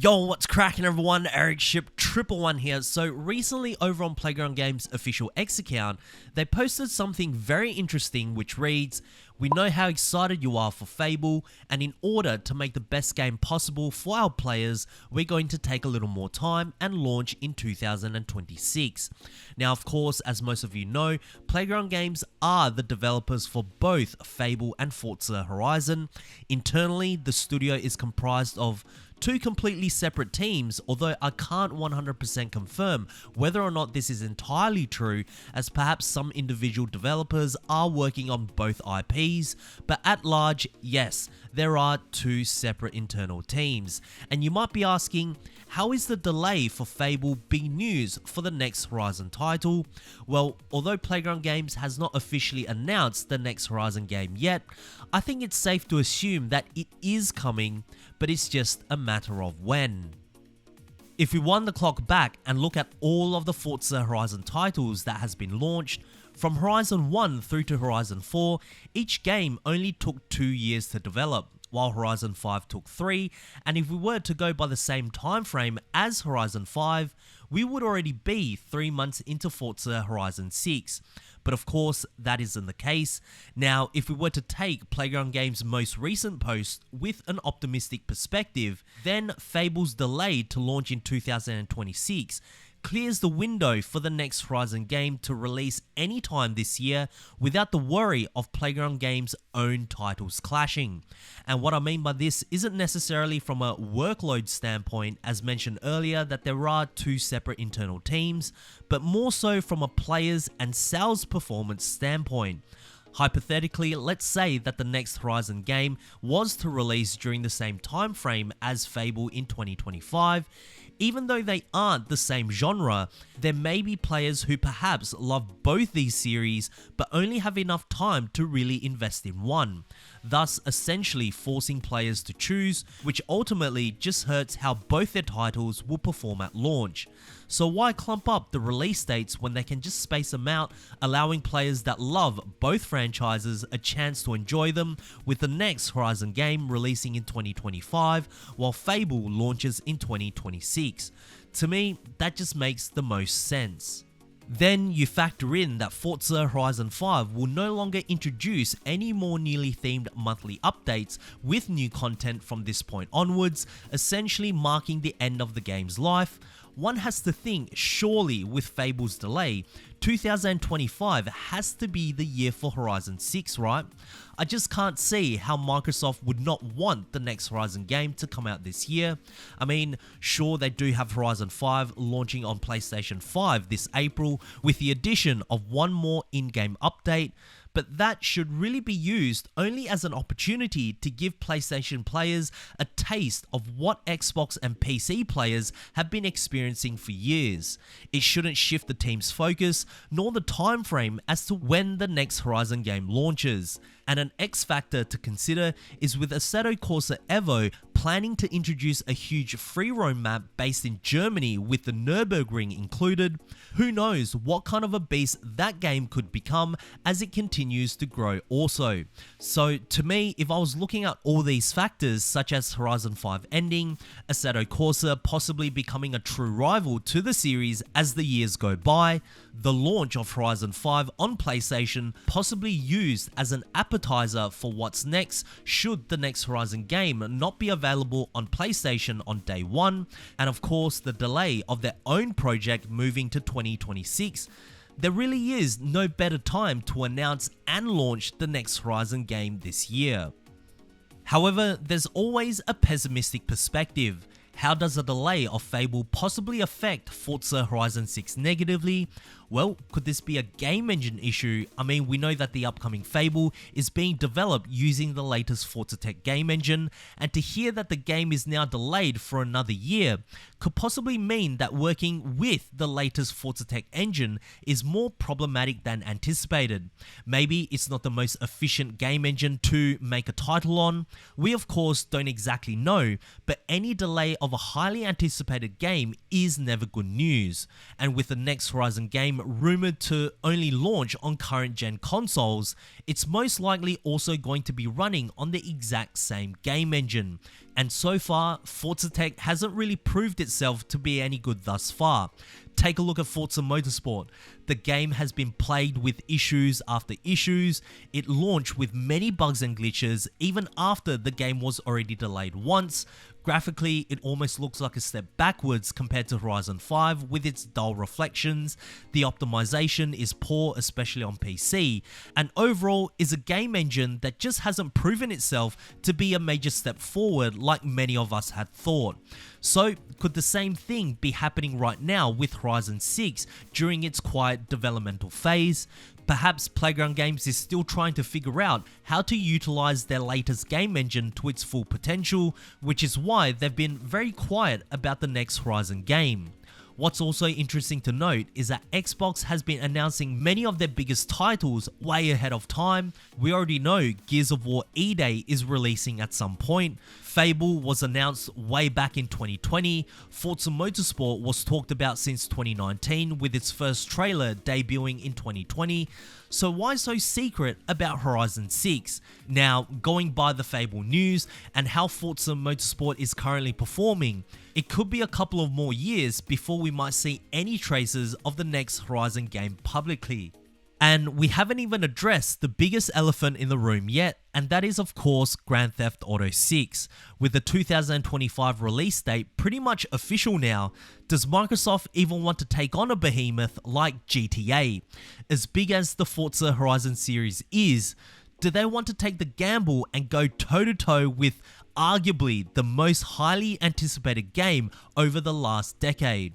Yo, what's cracking everyone? Ericship 111 here. So recently over on Playground Games' official X account, they posted something very interesting which reads, "We know how excited you are for Fable, and in order to make the best game possible for our players, we're going to take a little more time and launch in 2026. Now, of course, as most of you know, Playground Games are the developers for both Fable and Forza Horizon. Internally, the studio is comprised of two completely separate teams, although I can't 100% confirm whether or not this is entirely true, as perhaps some individual developers are working on both IPs, but at large, yes, there are two separate internal teams. And you might be asking, how is the delay for Fable big news for the next Horizon title? Well, although Playground Games has not officially announced the next Horizon game yet, I think it's safe to assume that it is coming, but it's just a matter of when. If we wind the clock back and look at all of the Forza Horizon titles that has been launched, from Horizon 1 through to Horizon 4, each game only took 2 years to develop, while Horizon 5 took 3, and if we were to go by the same time frame as Horizon 5, we would already be 3 months into Forza Horizon 6. But of course, that isn't the case. Now, if we were to take Playground Games' most recent post with an optimistic perspective, then Fable's delay to launch in 2026 clears the window for the next Horizon game to release anytime this year without the worry of Playground Games' own titles clashing. And what I mean by this isn't necessarily from a workload standpoint, as mentioned earlier that there are two separate internal teams, but more so from a players and sales performance standpoint. Hypothetically, let's say that the next Horizon game was to release during the same time frame as Fable in 2025. Even though they aren't the same genre, there may be players who perhaps love both these series but only have enough time to really invest in one, thus essentially forcing players to choose, which ultimately just hurts how both their titles will perform at launch. So why clump up the release dates when they can just space them out, allowing players that love both franchises a chance to enjoy them, with the next Horizon game releasing in 2025 while Fable launches in 2026. To me, that just makes the most sense. Then you factor in that Forza Horizon 5 will no longer introduce any more newly themed monthly updates with new content from this point onwards, essentially marking the end of the game's life. One has to think, surely with Fable's delay, 2025 has to be the year for Horizon 6, right? I just can't see how Microsoft would not want the next Horizon game to come out this year. I mean, sure, they do have Horizon 5 launching on PlayStation 5 this April with the addition of one more in-game update, but that should really be used only as an opportunity to give PlayStation players a taste of what Xbox and PC players have been experiencing for years. It shouldn't shift the team's focus, nor the time frame as to when the next Horizon game launches. And an X factor to consider is with Assetto Corsa Evo planning to introduce a huge free roam map based in Germany with the Nürburgring included. Who knows what kind of a beast that game could become as it continues to grow also. So to me, if I was looking at all these factors such as Horizon 5 ending, Assetto Corsa possibly becoming a true rival to the series as the years go by, the launch of Horizon 5 on PlayStation possibly used as an appetizer for what's next should the next Horizon game not be available on PlayStation on day one, and of course the delay of their own project moving to 2026, there really is no better time to announce and launch the next Horizon game this year. However, there's always a pessimistic perspective. How does a delay of Fable possibly affect Forza Horizon 6 negatively? Well, could this be a game engine issue? I mean, we know that the upcoming Fable is being developed using the latest Forza Tech game engine, and to hear that the game is now delayed for another year could possibly mean that working with the latest Forza Tech engine is more problematic than anticipated. Maybe it's not the most efficient game engine to make a title on. We of course don't exactly know, but any delay of of a highly anticipated game is never good news, and with the next Horizon game rumored to only launch on current gen consoles, it's most likely also going to be running on the exact same game engine. And so far, Forza Tech hasn't really proved itself to be any good thus far. Take a look at Forza Motorsport. The game has been plagued with issues after issues. It launched with many bugs and glitches even after the game was already delayed once. Graphically, it almost looks like a step backwards compared to Horizon 5 with its dull reflections. The optimization is poor, especially on PC, and overall is a game engine that just hasn't proven itself to be a major step forward like many of us had thought. So, could the same thing be happening right now with Horizon 6 during its quiet developmental phase? Perhaps Playground Games is still trying to figure out how to utilize their latest game engine to its full potential, which is why they've been very quiet about the next Horizon game. What's also interesting to note is that Xbox has been announcing many of their biggest titles way ahead of time. We already know Gears of War E-Day is releasing at some point. Fable was announced way back in 2020. Forza Motorsport was talked about since 2019 with its first trailer debuting in 2020. So why so secret about Horizon 6? Now, going by the Fable news and how Forza Motorsport is currently performing, it could be a couple of more years before we might see any traces of the next Horizon game publicly. And we haven't even addressed the biggest elephant in the room yet, and that is of course Grand Theft Auto 6. With the 2025 release date pretty much official now, does Microsoft even want to take on a behemoth like GTA? As big as the Forza Horizon series is, do they want to take the gamble and go toe-to-toe with arguably the most highly anticipated game over the last decade?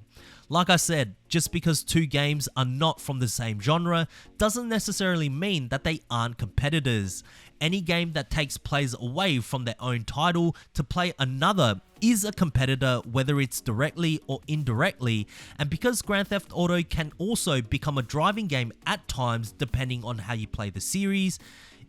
Like I said, just because two games are not from the same genre doesn't necessarily mean that they aren't competitors. Any game that takes players away from their own title to play another is a competitor, whether it's directly or indirectly, and because Grand Theft Auto can also become a driving game at times depending on how you play the series,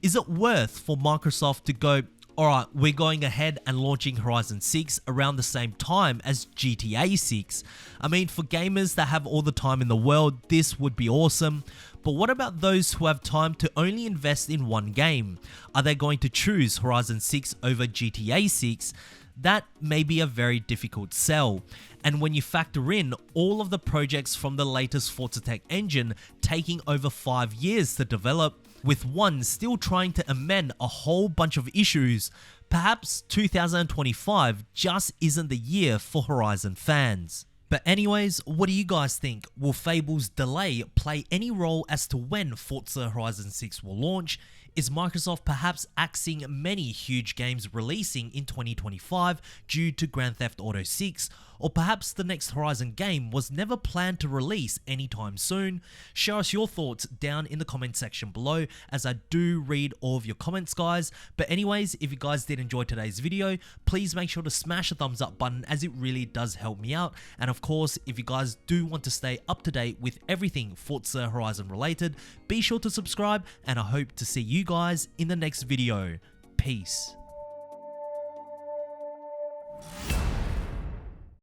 is it worth for Microsoft to go, alright, we're going ahead and launching Horizon 6 around the same time as GTA 6. I mean, for gamers that have all the time in the world, this would be awesome. But what about those who have time to only invest in one game? Are they going to choose Horizon 6 over GTA 6? That may be a very difficult sell. And when you factor in all of the projects from the latest Forza Tech engine taking over 5 years to develop, with one still trying to amend a whole bunch of issues, perhaps 2025 just isn't the year for Horizon fans. But anyways, what do you guys think? Will Fable's delay play any role as to when Forza Horizon 6 will launch? Is Microsoft perhaps axing many huge games releasing in 2025 due to Grand Theft Auto 6? Or perhaps the next Horizon game was never planned to release anytime soon? Share us your thoughts down in the comment section below, as I do read all of your comments, guys. But anyways, if you guys did enjoy today's video, please make sure to smash the thumbs up button, as it really does help me out. And of course, if you guys do want to stay up to date with everything Forza Horizon related, be sure to subscribe, and I hope to see you guys in the next video. Peace.